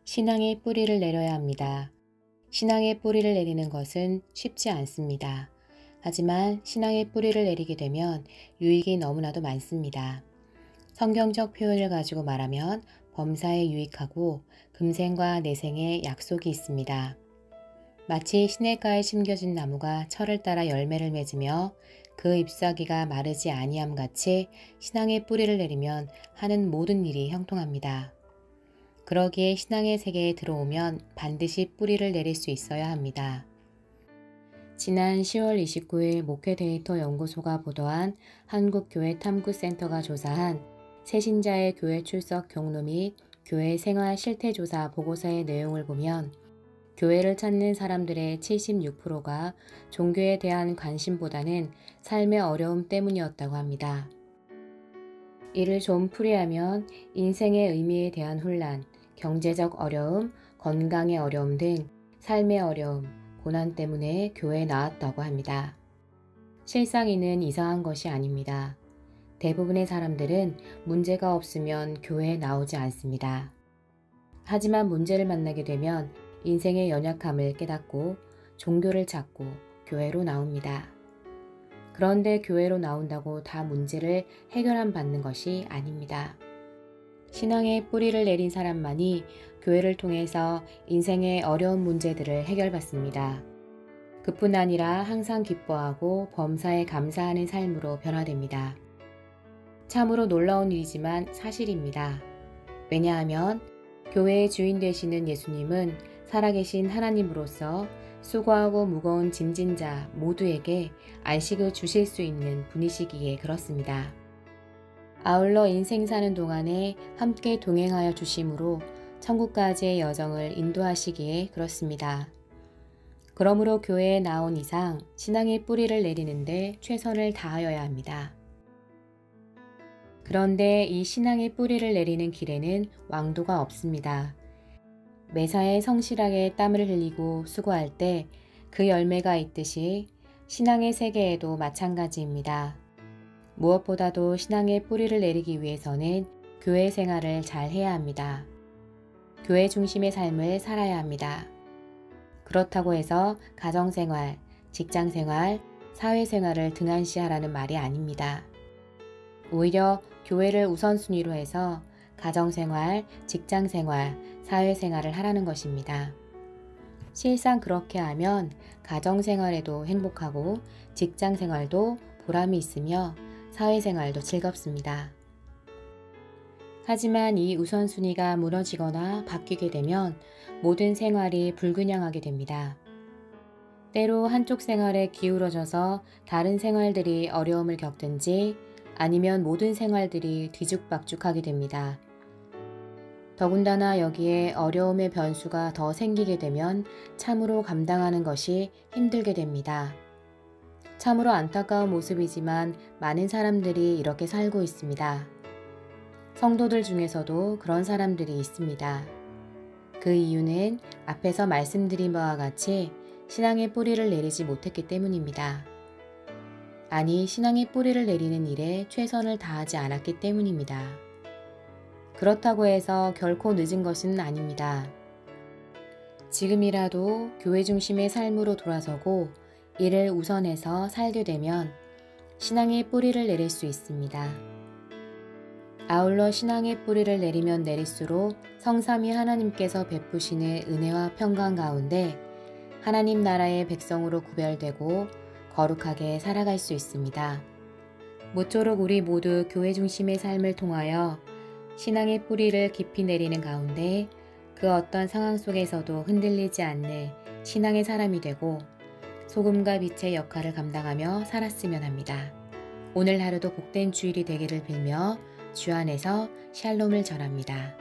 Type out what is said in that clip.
신앙의 뿌리를 내려야 합니다. 신앙의 뿌리를 내리는 것은 쉽지 않습니다. 하지만 신앙의 뿌리를 내리게 되면 유익이 너무나도 많습니다. 성경적 표현을 가지고 말하면 범사에 유익하고 금생과 내생에 약속이 있습니다. 마치 시냇가에 심겨진 나무가 철을 따라 열매를 맺으며 그 잎사귀가 마르지 아니함 같이 신앙의 뿌리를 내리면 하는 모든 일이 형통합니다. 그러기에 신앙의 세계에 들어오면 반드시 뿌리를 내릴 수 있어야 합니다. 지난 10월 29일 목회데이터 연구소가 보도한 한국교회탐구센터가 조사한 새신자의 교회 출석 경로 및 교회 생활 실태조사 보고서의 내용을 보면 교회를 찾는 사람들의 76%가 종교에 대한 관심보다는 삶의 어려움 때문이었다고 합니다. 이를 좀 풀이하면 인생의 의미에 대한 혼란, 경제적 어려움, 건강의 어려움 등 삶의 어려움, 고난 때문에 교회에 나왔다고 합니다. 실상 이는 이상한 것이 아닙니다. 대부분의 사람들은 문제가 없으면 교회에 나오지 않습니다. 하지만 문제를 만나게 되면 인생의 연약함을 깨닫고 종교를 찾고 교회로 나옵니다. 그런데 교회로 나온다고 다 문제를 해결함 받는 것이 아닙니다. 신앙의 뿌리를 내린 사람만이 교회를 통해서 인생의 어려운 문제들을 해결받습니다. 그뿐 아니라 항상 기뻐하고 범사에 감사하는 삶으로 변화됩니다. 참으로 놀라운 일이지만 사실입니다. 왜냐하면 교회의 주인 되시는 예수님은 살아계신 하나님으로서 수고하고 무거운 짐진 자 모두에게 안식을 주실 수 있는 분이시기에 그렇습니다. 아울러 인생 사는 동안에 함께 동행하여 주심으로 천국까지의 여정을 인도하시기에 그렇습니다. 그러므로 교회에 나온 이상 신앙의 뿌리를 내리는데 최선을 다하여야 합니다. 그런데 이 신앙의 뿌리를 내리는 길에는 왕도가 없습니다. 매사에 성실하게 땀을 흘리고 수고할 때 그 열매가 있듯이 신앙의 세계에도 마찬가지입니다. 무엇보다도 신앙의 뿌리를 내리기 위해서는 교회 생활을 잘 해야 합니다. 교회 중심의 삶을 살아야 합니다. 그렇다고 해서 가정생활, 직장생활, 사회생활을 등한시하라는 말이 아닙니다. 오히려 교회를 우선순위로 해서 가정생활, 직장생활, 사회생활을 하라는 것입니다. 실상 그렇게 하면 가정생활에도 행복하고 직장생활도 보람이 있으며 사회생활도 즐겁습니다. 하지만 이 우선순위가 무너지거나 바뀌게 되면 모든 생활이 불균형하게 됩니다. 때로 한쪽 생활에 기울어져서 다른 생활들이 어려움을 겪든지 아니면 모든 생활들이 뒤죽박죽하게 됩니다. 더군다나 여기에 어려움의 변수가 더 생기게 되면 참으로 감당하는 것이 힘들게 됩니다. 참으로 안타까운 모습이지만 많은 사람들이 이렇게 살고 있습니다. 성도들 중에서도 그런 사람들이 있습니다. 그 이유는 앞에서 말씀드린 바와 같이 신앙의 뿌리를 내리지 못했기 때문입니다. 아니, 신앙의 뿌리를 내리는 일에 최선을 다하지 않았기 때문입니다. 그렇다고 해서 결코 늦은 것은 아닙니다. 지금이라도 교회 중심의 삶으로 돌아서고 이를 우선해서 살게 되면 신앙의 뿌리를 내릴 수 있습니다. 아울러 신앙의 뿌리를 내리면 내릴수록 성삼위 하나님께서 베푸시는 은혜와 평강 가운데 하나님 나라의 백성으로 구별되고 거룩하게 살아갈 수 있습니다. 모쪼록 우리 모두 교회 중심의 삶을 통하여 신앙의 뿌리를 깊이 내리는 가운데 그 어떤 상황 속에서도 흔들리지 않는 신앙의 사람이 되고 소금과 빛의 역할을 감당하며 살았으면 합니다. 오늘 하루도 복된 주일이 되기를 빌며 주 안에서 샬롬을 전합니다.